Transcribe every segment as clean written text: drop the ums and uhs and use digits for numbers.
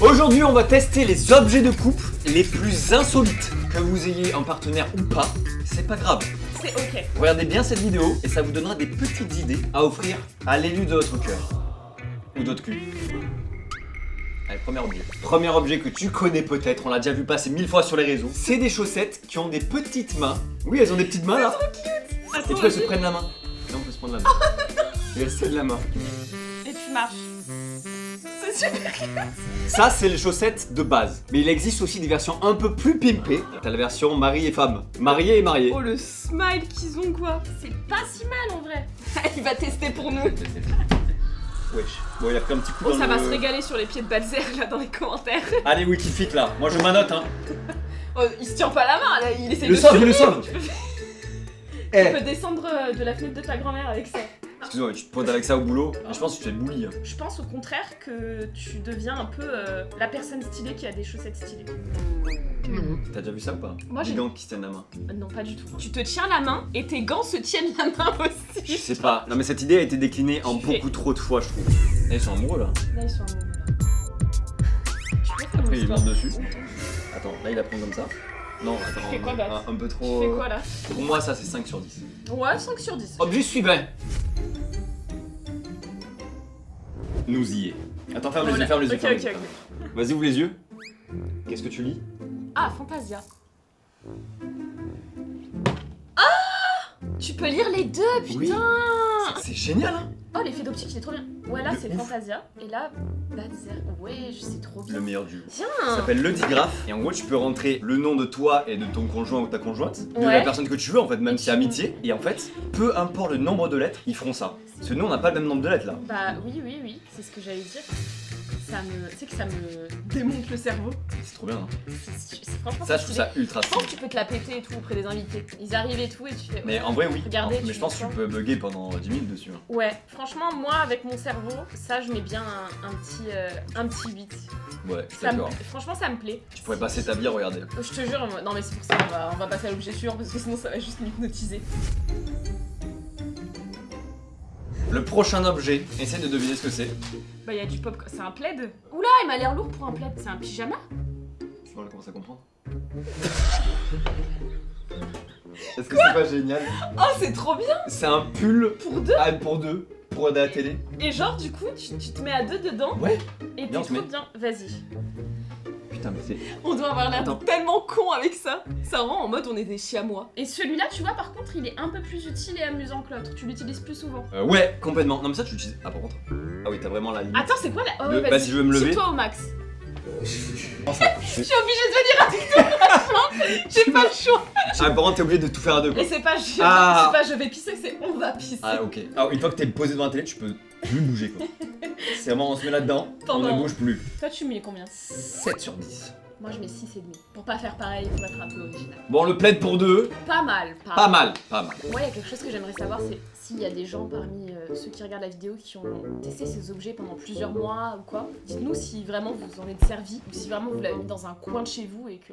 Aujourd'hui, on va tester les objets de couple les plus insolites. Que vous ayez un partenaire ou pas, c'est pas grave. C'est ok. Regardez bien cette vidéo et ça vous donnera des petites idées à offrir à l'élu de votre cœur. Ou d'autres cul. Allez, premier objet. Premier objet que tu connais peut-être, on l'a déjà vu passer 1000 fois sur les réseaux. C'est des chaussettes qui ont des petites mains. Oui, elles ont des petites mains là. Attends, Et tu peux se prendre la main. Là, on peut se prendre la main. Et elles se tiennent la main. Et tu marches. C'est super cute. Ça, c'est les chaussettes de base. Mais il existe aussi des versions un peu plus pimpées. T'as la version mari et femme. Marié et marié. Oh le smile qu'ils ont quoi. C'est pas si mal en vrai. Il va tester pour nous. Wesh. Bon, il a pris un petit coup Oh dans ça le... va se régaler sur les pieds de Balzer là dans les commentaires. Allez, Wikifit là. Moi, je m'annote hein. Oh, il se tient pas la main là, il essaie Le de sauve, le survivre. sauve. Tu peux descendre de la fenêtre de ta grand-mère avec ça. Excuse-moi, tu te pointes avec ça au boulot. Je pense que tu te fais bully. Hein. Je pense au contraire que tu deviens un peu la personne stylée qui a des chaussettes stylées. T'as déjà vu ça ou pas? Moi, Les j'ai- gants qui se tiennent la main. Non, pas du tout. Tu te tiens la main et tes gants se tiennent la main aussi. Je sais pas. Non, mais cette idée a été déclinée en Tu fais- beaucoup trop de fois, je trouve. Ils sont amoureux là. Là, ils sont amoureux là. Tu peux faire Après, une il histoire. monte dessus. Attends, là, il apprend comme ça. Non, attends. Tu fais quoi, Bas un peu Tu trop. fais quoi là? Pour moi, ça, c'est 5 sur 10. Ouais, 5 sur 10. Objet suivant. Nous y est. Attends, ferme les yeux, ferme les yeux. Ok, ferme ok, les yeux. ok. Vas-y, ouvre les yeux. Qu'est-ce que tu lis? Ah, Fantasia. Ah! Tu peux lire les deux, Oui. putain! C'est génial, hein? Oh, l'effet d'optique, il est trop bien. Ouais, là, De c'est ouf. Fantasia. Et là, Balzer. Ouais, je sais trop bien. Le meilleur du jeu. Ça Tiens! s'appelle le digraphe. Et en gros, tu peux rentrer le nom de toi et de ton conjoint ou ta conjointe, de Ouais. la personne que tu veux, en fait, même Et si c'est amitié. Et en fait, peu importe le nombre de lettres, ils feront ça. Parce que nous, on n'a pas le même nombre de lettres là. Bah, oui, c'est ce que j'allais dire. Tu sais que ça me démonte le cerveau. C'est trop bien, hein? Franchement, Ça, c'est je trouve stylé. ça ultra Je pense stylé. que tu peux te la péter et tout auprès des invités. Ils arrivent et tout et tu fais. Mais en vrai, oui. Regardez, Mais tu je pense que vois tu peux bugger pendant 10 minutes dessus. Hein. Ouais, franchement, moi avec mon cerveau, ça je mets bien un petit 8. Ouais, je suis Ça me- d'accord. franchement, ça me plaît. Tu pourrais passer ta vie à regarder. Je te jure, non mais c'est pour ça on va passer à l'objet suivant parce que sinon ça va juste m'hypnotiser. Le prochain objet, essaye de deviner ce que c'est. Bah, il y a du pop. C'est un plaid. Oula, il m'a l'air lourd pour un plaid. C'est un pyjama? Voilà, commence à comprendre. Est-ce que c'est pas génial? Oh, c'est trop bien! C'est un pull Pour deux! pour deux, pour de la télé. Et genre, du coup, tu te mets à deux dedans Ouais. et Viens, on t'es se trop met. bien. Vas-y. Putain, mais c'est. On doit avoir l'air Attends. tellement con avec ça. Ça rend en mode on est des chiamois. Et celui-là, tu vois, par contre, il est un peu plus utile et amusant que l'autre. Tu l'utilises plus souvent. Ouais, complètement. Non, mais ça, tu l'utilises. Ah, par contre. Ah oui, t'as vraiment la limite. Attends, c'est quoi la. Oh, Le- vas-y. bah, si je veux me lever. Tire-toi au max. Je Je suis obligée de venir avec toi, franchement. J'ai pas le choix. Ah, par contre, t'es obligé de tout faire à deux, quoi. Et c'est pas, Ah. c'est pas je vais pisser, c'est on va pisser. Ah, ok. Alors, une fois que t'es posé devant la télé, tu peux plus bouger, quoi. C'est vraiment, on se met là-dedans, on Pendant- ne bouge plus. Toi, tu mets combien? 7 sur 10. Moi, je mets 6,5. Pour pas faire pareil, pour être un peu original. Bon, le plaid pour deux, Pas mal, pas mal, pas mal. Moi, il y a quelque chose que j'aimerais savoir, c'est s'il y a des gens parmi ceux qui regardent la vidéo qui ont testé ces objets pendant plusieurs mois ou quoi. Dites-nous si vraiment vous en êtes servi ou si vraiment vous l'avez mis dans un coin de chez vous et que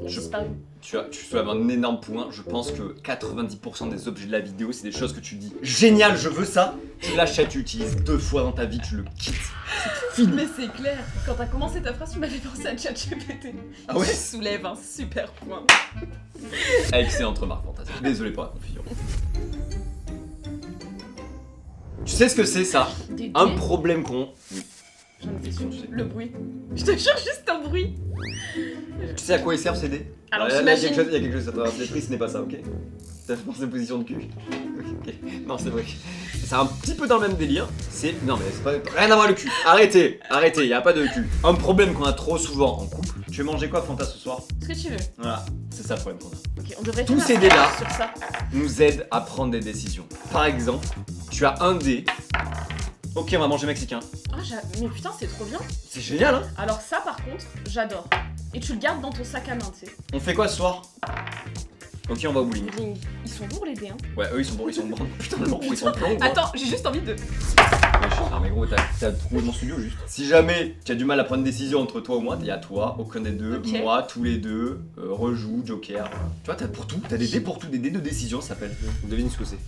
il a Je- disparu. Tu soulèves un énorme point. Je pense que 90% des objets de la vidéo, c'est des choses que tu dis génial, je veux ça. Tu l'achètes, tu l'utilises 2 fois dans ta vie, tu le quittes. C'est fini. Mais c'est clair, quand t'as commencé ta phrase, tu m'avais pensé à ChatGPT. Ah ouais? Je soulève un super point. Excellente remarque, fantastique. Désolé pour la confusion. Tu sais ce que c'est ça? Des Un dés. problème qu'on. Oui. J'en étais sûre. Tu sais. Le bruit. Je te jure, juste un bruit. Tu sais à quoi ils servent ces dés? Alors, là, il y a j'imagine. quelque chose, il y a quelque chose à traverser l'esprit, ce n'est pas ça, ok? T'as pensé position de cul? Ok. Non, c'est vrai. C'est un petit peu dans le même délire. C'est. Non, mais c'est pas. Rien à voir le cul. Arrêtez, arrêtez, y a pas de cul. Un problème qu'on a trop souvent en couple. Tu veux manger quoi, Fanta, ce soir? Ce que tu veux. Voilà, c'est ça le problème qu'on a. Ok, on devrait Tous faire ces un dés-là. sur ça. Nous aide à prendre des décisions. Par exemple, tu as un dé. Ok, on va manger mexicain. Ah, mais putain, c'est trop bien. C'est génial, hein? Alors ça, par contre, j'adore. Et tu le gardes dans ton sac à main, tu sais. On fait quoi ce soir? Ok, on va au bowling. Bling. Ils sont lourds les dés, hein. Ouais, eux ils sont bons, ils sont bons. Putain, le ils sont bons. gros. Attends, j'ai juste envie de. Non mais gros, t'as trouvé mon studio juste. Si jamais tu as du mal à prendre une décision entre toi ou moi, il y a toi, aucun des deux, Ok. moi, tous les deux, rejoue, joker. Tu vois, t'as pour tout, t'as des dés pour tout, des dés de décision ça s'appelle. Devine ce que c'est.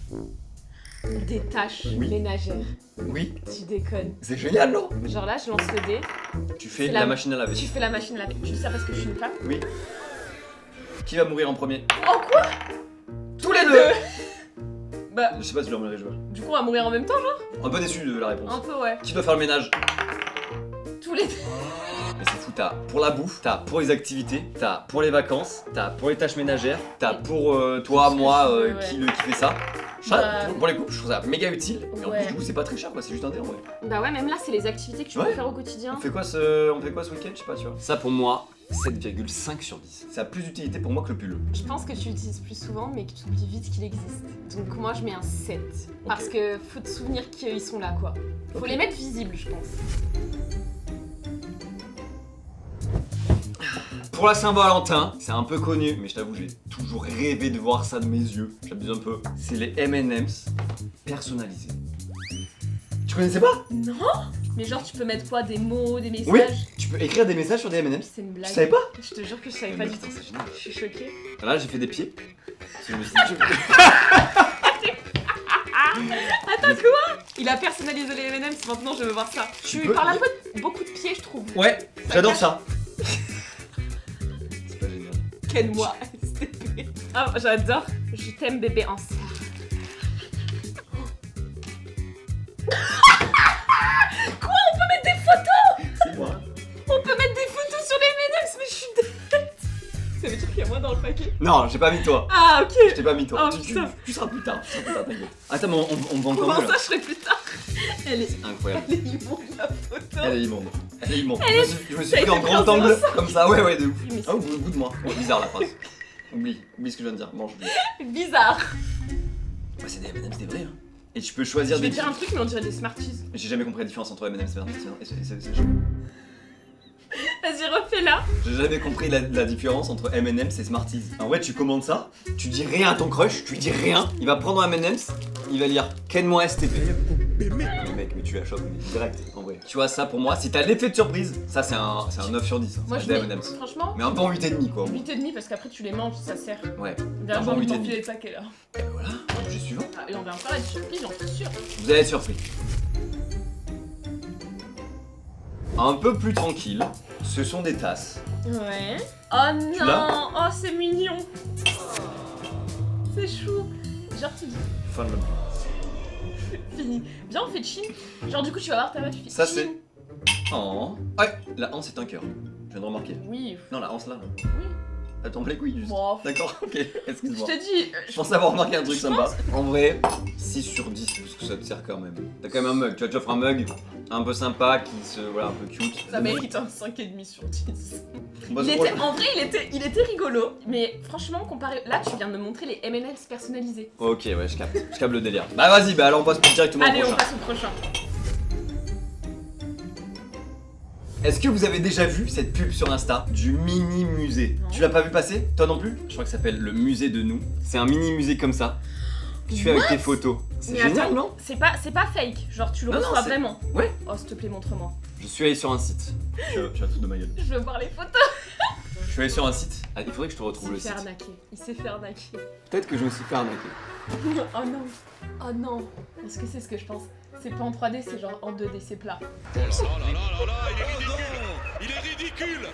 Des tâches Oui. ménagères. Oui. Tu déconnes. C'est génial, non? Genre là, je lance le dé. Tu fais C'est la la- machine à laver. Tu fais la machine à laver. Tu dis ça parce que je suis une femme? Oui. Qui va mourir en premier? Oh quoi? Tous les deux. Bah, Je sais pas si je leur joueur. du coup, on va mourir en même temps, genre? Un peu déçu de la réponse. Un peu, ouais. Qui doit faire le ménage? Tous les deux. Mais c'est fou, t'as pour la bouffe, t'as pour les activités, t'as pour les vacances, t'as pour les tâches ménagères, t'as pour toi, Tout ce que moi, tu veux, ouais. qui fait ça. Bah, Pour les couples, je trouve ça méga utile. Et en ouais. plus, du coup, c'est pas très cher, quoi. C'est juste un dé en vrai. Bah ouais, même là, c'est les activités que tu Ouais. peux faire au quotidien. On fait quoi ce week-end? Je sais pas, tu vois. Ça, pour moi, 7,5 sur 10. Ça a plus d'utilité pour moi que le pull. Je pense que tu l'utilises plus souvent, mais que tu oublies vite qu'il existe. Donc moi, je mets un 7. Parce que faut te souvenir qu'ils sont là, quoi. Faut Ok. les mettre visibles, je pense. Pour la Saint-Valentin, c'est un peu connu, mais je t'avoue, j'ai toujours rêvé de voir ça de mes yeux. J'abuse un peu. C'est les M&M's personnalisés. Tu connaissais pas? Non. Mais genre, tu peux mettre quoi? Des mots, des messages? Oui. Tu peux écrire des messages sur des M&M's. C'est une Tu blague. savais pas? Je te jure que je savais pas Mais du putain, tout. c'est génial. Je suis choquée. Là, j'ai fait des pieds. Je me suis dit, Attends, quoi? Il a personnalisé les M&M's, maintenant je veux voir ça. Tu Tu peux- parles un peu de beaucoup de pieds, je trouve. Ouais, j'adore ça. C'est pas génial. Ken-moi, STP. Ah, j'adore. Je t'aime, bébé en serre. Quoi? On peut mettre des photos? C'est moi. On peut mettre des photos sur les M&M's, mais je suis bête. Ça veut dire qu'il y a moi dans le paquet? Non, j'ai pas mis toi. Ah, ok. Je t'ai pas mis toi. Oh, putain. Tu seras plus tard. t'inquiète. Attends, mais on va encore Comment mieux ça, là. je serai plus tard? Elle est Incroyable. immonde, la photo. Elle est immonde. Elle est immonde. Je me suis Ça a pris en été grand pris en angle comme ça. Ouais, de ouf. Oui, mais Oh, goût de moi. Oh, bizarre la phrase. Oublie ce que je viens de dire. Mange. c'est bizarre. Bah, c'est des M&M's, des vrais. Hein. Et tu peux choisir Je vais des. dire un truc, mais on dirait des Smarties. J'ai jamais compris la différence entre M&M's et Vas-y, refais-la. J'ai jamais compris la différence entre M&M's et Smarties. En vrai, tu commandes ça, tu dis rien à ton crush, tu lui dis rien, il va prendre un M&M's, il va lire Ken-moi STP. Mais mec, mais tu la chopes mais direct, en vrai. Tu vois, ça pour moi, si t'as l'effet de surprise, ça c'est un 9 sur 10. Hein, Moi, c'est je des mets, M&M's. franchement, Mais un peu en 8,5 quoi. 8,5 parce qu'après tu les manges, ça sert. Ouais. D'ailleurs, Un j'ai bon envie de 8,5. m'enfiler le paquet là. Et ben voilà, objet suivant. Ah, et on va encore être surpris, j'en suis sûre. Vous allez être surpris. Un peu plus tranquille, ce sont des tasses. Ouais. Oh non. l'as Oh, c'est mignon. C'est chou. Genre, tu dis Fin de la fini. Viens, on fait chin. Genre, du coup, tu vas voir ta meuf, tu fais Ça chin. c'est. Oh. Ouais, la hanse est un cœur. Je viens de remarquer. Oui. Non, la hanse là. Oui. Attends, les couilles juste. Bon. D'accord, ok, Je excuse-moi. te dis. Je pensais avoir remarqué un truc Je sympa. En vrai, 6 sur 10, parce que ça te sert quand même. T'as quand même un mug, tu vois, tu offres un mug un peu sympa, qui se. Voilà, un peu cute. Ça mérite un 5,5 sur 10. Bah, Il c'est était, drôle. en vrai, il était rigolo. Mais franchement, comparé. Là, tu viens de me montrer les M&M's personnalisés. Ok, ouais, je capte le délire. Bah vas-y, bah alors on passe directement Allez, au on prochain. passe au prochain. Est-ce que vous avez déjà vu cette pub sur Insta du mini musée? Non. Tu l'as pas vu passer? Toi non plus? Je crois que ça s'appelle le musée de nous. C'est un mini musée comme ça. Que tu fais avec tes photos. C'est Mais génial, attends, non? C'est pas fake. Genre, tu le Non, non, reçois c'est- vraiment. Ouais. Oh, s'il te plaît, montre-moi. Je suis allé sur un site. Tu as tout de ma gueule. Je veux voir les photos. Je suis allé sur un site. Ah, il faudrait que je te retrouve Il le s'est fait site. arnaquer. Il s'est fait arnaquer. Peut-être que je me suis fait arnaquer. Oh non. Oh non. Est-ce que c'est ce que je pense? C'est pas en 3D, c'est genre en 2D, c'est plat. Oh là là là là là, il est ridicule.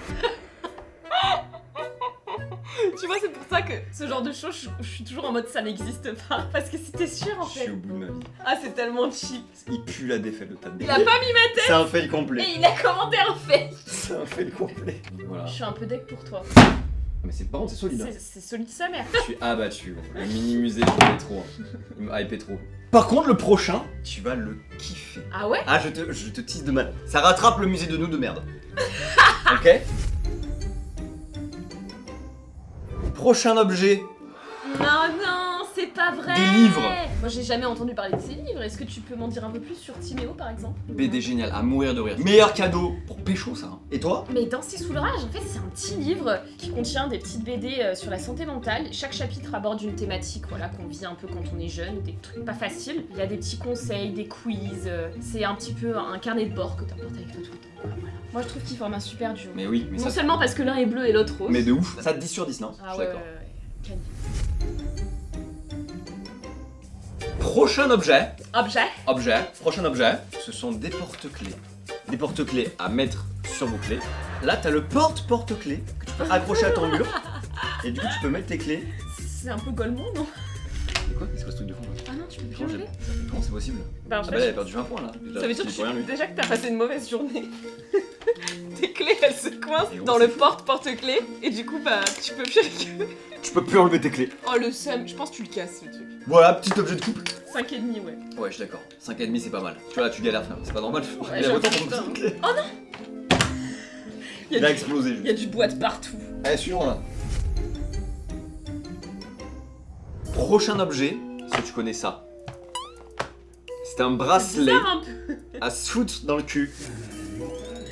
Tu vois, c'est pour ça que ce genre de choses, je suis toujours en mode ça n'existe pas. Parce que c'était sûr en Je suis fait. au bout de ma vie. Ah, c'est tellement cheap. Il pue la défaite de ta Il a pas mis ma tête C'est un fail et complet. il a commenté un fait. C'est un fail complet. Voilà. Je suis un peu deck pour toi. Mais c'est par contre c'est solide. Hein. C'est solide sa mère. Je suis abattu. Le mini musée, je me trop. Hein. Il me hypait trop. Par contre, le prochain, tu vas le kiffer. Ah ouais? Ah, je te tease de mal. Ça rattrape le musée de nous de merde. Ok? Prochain objet. Non, non, c'est pas vrai. Des livres. Moi, j'ai jamais entendu parler de ces livres. Est-ce que tu peux m'en dire un peu plus sur Timéo, par exemple? BD génial, à mourir de rire. Meilleur cadeau pour pécho, ça. Hein. Et toi? Mais Danser sous l'orage, en fait, c'est un petit livre qui contient des petites BD sur la santé mentale. Chaque chapitre aborde une thématique, voilà, qu'on vit un peu quand on est jeune, des trucs pas faciles. Il y a des petits conseils, des quiz. C'est un petit peu un carnet de bord que t'apportes avec toi tout le temps. Quoi, voilà. Moi, je trouve qu'ils forment un super duo. Mais oui, mais Non ça. seulement parce que l'un est bleu et l'autre rose. Mais de ouf. Ça te 10 sur 10, non? Ah Je suis ouais, d'accord. ouais. Quel- Prochain objet. Prochain objet. Ce sont des porte-clés. Des porte-clés à mettre sur vos clés. Là, t'as le porte-clés que tu peux accrocher à ton mur. Et du coup, tu peux mettre tes clés. C'est un peu Golemont, non? C'est quoi? C'est quoi ce truc de fond là? Ah non, tu peux plus Comment enlever. Comment c'est possible? Bah, en Ah fait, bah, elle a perdu 20 points là. ça veut dire Il faut rien, lui. déjà que t'as passé une mauvaise journée. Tes clés, elles se coincent Et gros, dans c'est le porte-clés et du coup, bah, tu peux plus avec eux. Tu peux plus enlever tes clés. Oh, le seum, je pense que tu le casses, ce truc. Voilà, petit objet de couple. 5,5, ouais. Ouais, je suis d'accord. 5,5 c'est pas mal. Tu vois, là, tu galères, frère. C'est pas normal. Ouais, Il a j'avoue, autant pour putain. une clé. Oh non. Il a explosé. Il y a du bois de partout. Allez, suivant là. Prochain objet, si tu connais ça. C'est un C'est bracelet bizarre un peu. à se foutre dans le cul.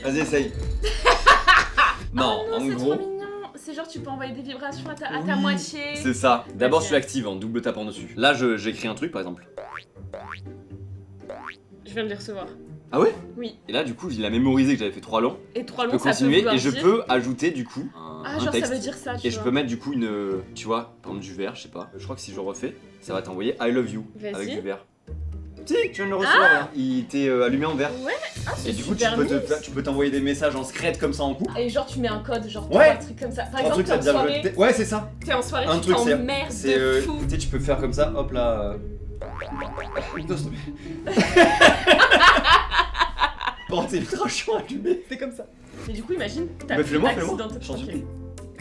Vas-y, essaye. Non, Oh non, en c'est gros, trop mignon. C'est genre, tu peux envoyer des vibrations à ta Oui, moitié. c'est ça. D'abord, Ok. tu l'actives en double tapant dessus. Là, j'écris un truc par exemple. Je viens de les recevoir. Ah ouais? Oui. Et là, du coup, il a mémorisé que j'avais fait 3 longs. Et 3 Je longs, peux ça continuer peut vouloir et je dire... peux ajouter du coup un Ah, genre, texte. ça veut dire ça, tu Et vois. je peux mettre du coup une. Tu vois, par exemple du verre, je sais pas. Je crois que si je refais, ça va t'envoyer I love you Vas-y. avec du verre. Si, tu viens de le recevoir là. Il était allumé en vert. Ouais, ah, c'est Et du coup, super mignon. tu peux t'envoyer des messages en secret comme ça en couple. Et genre, tu mets un code, genre, Ouais. un truc comme ça. Par Un exemple, truc, t'es ça en te dit soirée, ouais, c'est ça. t'es en soirée, Un tu truc, t'emmerdes c'est. de fou. Tu sais, tu peux faire comme ça, hop là. Putain, s'il te plaît. Bon, t'es ultra chiant à allumer. C'est comme ça. Mais du coup, imagine, t'as Mais fait fais-le-moi, l'accident. fais-le-moi. Change de Ok.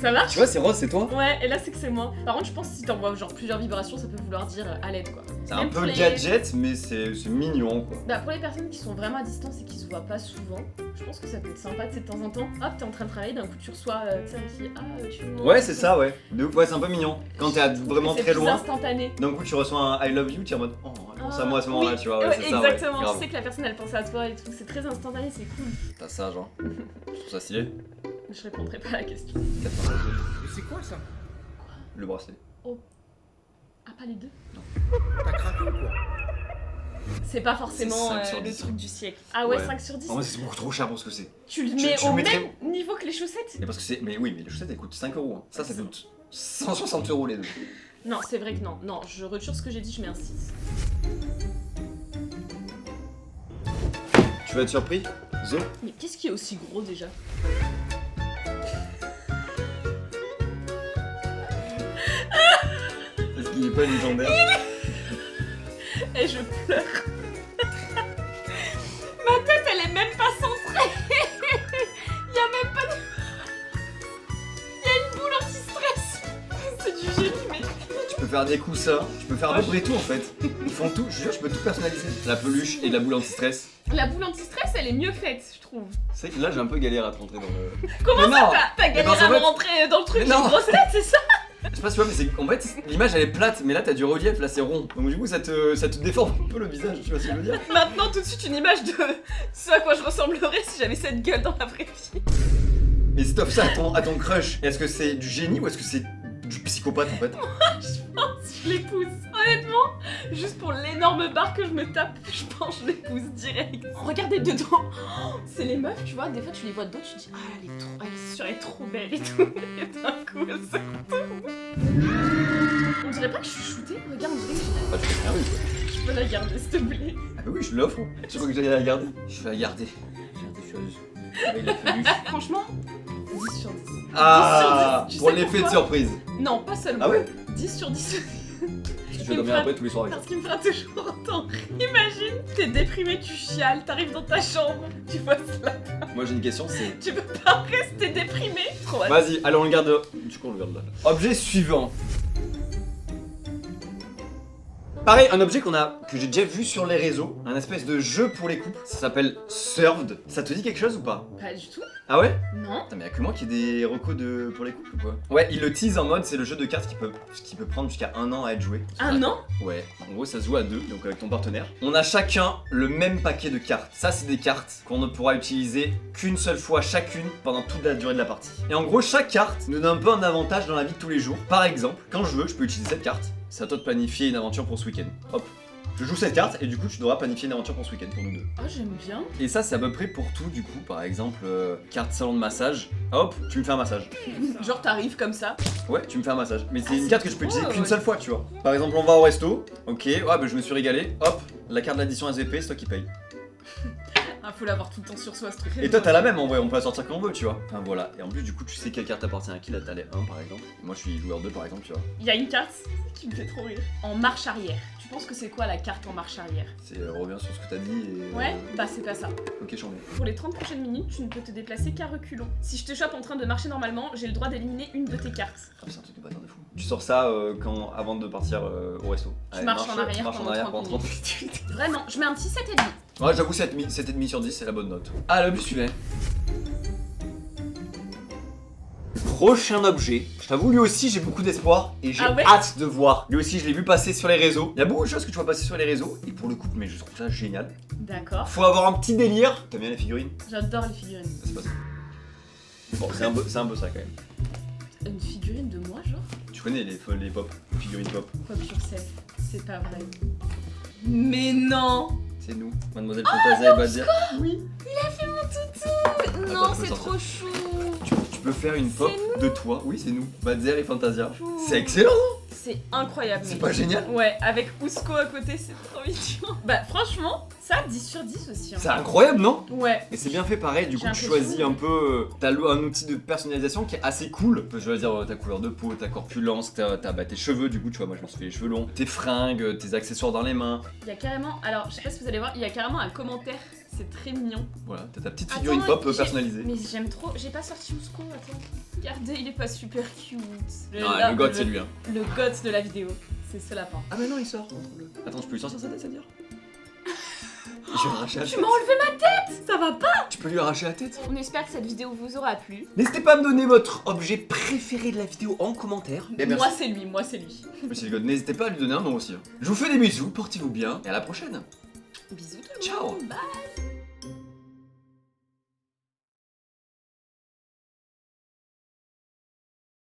Ça marche? Tu vois, c'est rose, c'est toi. Ouais, et là c'est que c'est moi. Par contre, je pense que si t'envoies genre plusieurs vibrations, ça peut vouloir dire à l'aide quoi. C'est un Même peu pour les- gadget, mais c'est mignon quoi. Bah, pour les personnes qui sont vraiment à distance et qui se voient pas souvent, je pense que ça peut être sympa, tu sais, de temps en temps. Hop, t'es en train de travailler, d'un coup tu reçois, tu sais, un petit tu veux Ouais, c'est ça, ouais. De ouf, ouais, c'est un peu mignon. Quand t'es vraiment C'est très plus loin, instantané. d'un coup tu reçois un I love you, tu es en mode oh, elle pense à moi à ce moment-là, Oui, tu vois. Ouais, c'est ça, exactement, ouais. tu Grave. sais que la personne elle pense à toi et tout, c'est très instantané, c'est cool. T'as ça, genre. Je trouve ça stylé. Je répondrai pas à la question. 80. Mais c'est quoi ça? Le bracelet. Ah, pas les deux? T'as craqué ou quoi? C'est pas forcément C'est 5 sur le 10. truc du siècle. Ah ouais, Ouais. 5 sur 10? En vrai, c'est beaucoup trop cher pour ce que c'est. Tu le tu mets le au mettrais- même niveau que les chaussettes? Mais parce que c'est. Mais oui, mais les chaussettes elles coûtent 5 euros. Hein. Ça coûte 160 euros les deux. Non, c'est vrai que non. Non, je retire ce que j'ai dit, je mets un 6. Tu vas être surpris? Zo? Mais qu'est-ce qui est aussi gros déjà? Est-ce qu'il est pas légendaire? Et je pleure. Ma tête, elle est même pas centrée. Il y a même pas de... Il y a une boule anti-stress. C'est du génie, mais... Tu peux faire des coussins, tu peux faire à peu près tout en fait. Ils font tout, je jure, je peux tout personnaliser. La peluche et la boule anti-stress. La boule anti-stress, elle est mieux faite, je trouve. C'est que là j'ai un peu galéré à te rentrer dans le. Comment Mais ça, non. t'as galéré parce qu'en à me fait- rentrer dans le truc? Mais J'ai une non. grosse tête, c'est ça? Je sais pas si tu vois, mais c'est en fait l'image elle est plate, mais là t'as du relief, là c'est rond. Donc du coup ça te déforme un peu le visage, tu vois ce que je veux dire? Maintenant, tout de suite, une image de ce à quoi je ressemblerais si j'avais cette gueule dans la vraie vie. Mais si t'offres ça à ton crush, est-ce que c'est du génie ou est-ce que c'est du psychopathe en fait? Je pense que je l'épouse. Honnêtement, juste pour l'énorme barre que je me tape, je pense que je l'épouse direct. Regardez dedans. Oh, c'est les meufs, tu vois, des fois tu les vois de dos, tu te dis ah elle est trop, elle est trop belle et tout. Et d'un coup elle se retourne. On dirait pas que je suis shootée. Regarde, on dirait que Bah tu fais rien, quoi. je peux la garder s'il te plaît. Ah bah oui, je l'offre. Tu crois que j'allais la garder? Je vais la garder. Faire des choses. Avec la peluche. Franchement, 10 sur 10. Ah, 10 sur 10. Tu pour sais l'effet de pourquoi surprise. Non, pas seulement. Ah ouais? 10 sur 10. Parce que je vais dormir après tous les soirs avec ça. Parce qu'il me fera toujours autant. Imagine, t'es déprimé, tu chiales, t'arrives dans ta chambre, tu vois cela. Moi j'ai une question, c'est. Tu peux pas rester déprimé. Trop hâte. Vas-y, allez on le garde. Du coup on le garde là. Objet suivant. Pareil, un objet que j'ai déjà vu sur les réseaux, un espèce de jeu pour les couples. Ça s'appelle Served. Ça te dit quelque chose ou pas? Pas du tout. Ah ouais? Non. Putain, mais y'a que moi qui ai des recos pour les couples ou quoi? Ouais, il le tease en mode c'est le jeu de cartes qui peut prendre jusqu'à 1 an à être joué. Un an? Ouais, en gros ça se joue à 2, donc avec ton partenaire. On a chacun le même paquet de cartes. Ça c'est des cartes qu'on ne pourra utiliser qu'une seule fois chacune pendant toute la durée de la partie. Et en gros chaque carte nous donne un peu un avantage dans la vie de tous les jours. Par exemple, quand je veux, je peux utiliser cette carte. C'est à toi de planifier une aventure pour ce week-end. Hop. Je joue cette carte et du coup tu devras planifier une aventure pour ce week-end pour nous deux. Oh, j'aime bien. Et ça c'est à peu près pour tout du coup. Par exemple, carte salon de massage. hop, tu me fais un massage. Genre t'arrives comme ça. Ouais, tu me fais un massage. Mais c'est Ah, une c'est carte que je peux trop, utiliser qu'une ouais. seule fois, tu vois. Par exemple, on va au resto, ok, ouais, bah je me suis régalé, hop, la carte d'addition SVP, c'est toi qui paye. Ah, faut l'avoir tout le temps sur soi ce truc. Et toi, t'as la même en vrai, on peut la sortir quand on veut, tu vois. Enfin voilà, et en plus, du coup, tu sais quelle carte appartient à qui, là t'as les 1 par exemple. Et moi, je suis joueur 2 par exemple, tu vois. Il y a une carte qui me fait trop rire. En marche arrière. Tu penses que c'est quoi la carte en marche arrière? C'est reviens sur ce que t'as dit et. Ouais, bah c'est pas ça. Ok, j'en ai. Pour les 30 prochaines minutes, tu ne peux te déplacer qu'à reculons. Si je te chope en train de marcher normalement, j'ai le droit d'éliminer une de tes cartes. Ah, c'est un truc de bâtard de fou. Tu sors ça avant de partir au resto. Tu marches en arrière marche en pendant arrière 30 pendant 30 minutes. Vraiment, je mets un petit 7,5. Ouais, j'avoue, 7,5 sur 10, c'est la bonne note. Ah, l'objet suivant. Prochain objet. Je t'avoue, lui aussi, j'ai beaucoup d'espoir et j'ai Ah ouais hâte de voir. Lui aussi, je l'ai vu passer sur les réseaux. Il y a beaucoup de choses que tu vois passer sur les réseaux et pour le coup, mais je trouve ça génial. D'accord. Faut avoir un petit délire. T'aimes bien les figurines? J'adore les figurines. C'est pas ça. Bon, c'est un peu ça quand même. Une figurine de moi, genre? Tu connais les pop, les figurines pop. Pop yourself. C'est pas vrai. Mais non! C'est nous, Mademoiselle Fantasia et Badia. Oui. Il a fait mon toutou! Non, Attends, je peux c'est sortir. trop chou! Tu peux faire une pop C'est de toi. Oui, c'est nous, Badia et Fantasia. Chou. C'est excellent, non? C'est incroyable. C'est mec. pas génial? Ouais, avec Ousco à côté, c'est trop mignon. Bah, franchement, ça, 10 sur 10 aussi. Hein. C'est incroyable, non? Ouais. Et c'est bien fait pareil, du coup J'ai tu l'impression. choisis un peu, t'as un outil de personnalisation qui est assez cool. Tu peux choisir ta couleur de peau, ta corpulence, tes cheveux, du coup tu vois moi je me suis fait les cheveux longs, tes fringues, tes accessoires dans les mains. Il y a carrément, alors je sais pas si vous allez voir, il y a carrément un commentaire, c'est très mignon. Voilà, t'as ta petite Attends, figurine pop j'ai- personnalisée. Mais j'aime trop, j'ai pas sorti Ousco, attends. Regardez, il est pas super cute. Ah, le god c'est lui hein. Le god de la vidéo, c'est ce lapin. Ah mais non il sort. Attends, je peux lui sortir sa tête, ça veut dire? Je vais lui arracher la Tu tête. m'as enlevé ma tête! Ça va pas! Tu peux lui arracher la tête. On espère que cette vidéo vous aura plu. N'hésitez pas à me donner votre objet préféré de la vidéo en commentaire. Et merci. Moi c'est lui, moi c'est lui. Monsieur le god, n'hésitez pas à lui donner un nom aussi. Je vous fais des bisous, portez-vous bien et à la prochaine. Bisous tout le Ciao. monde, bye!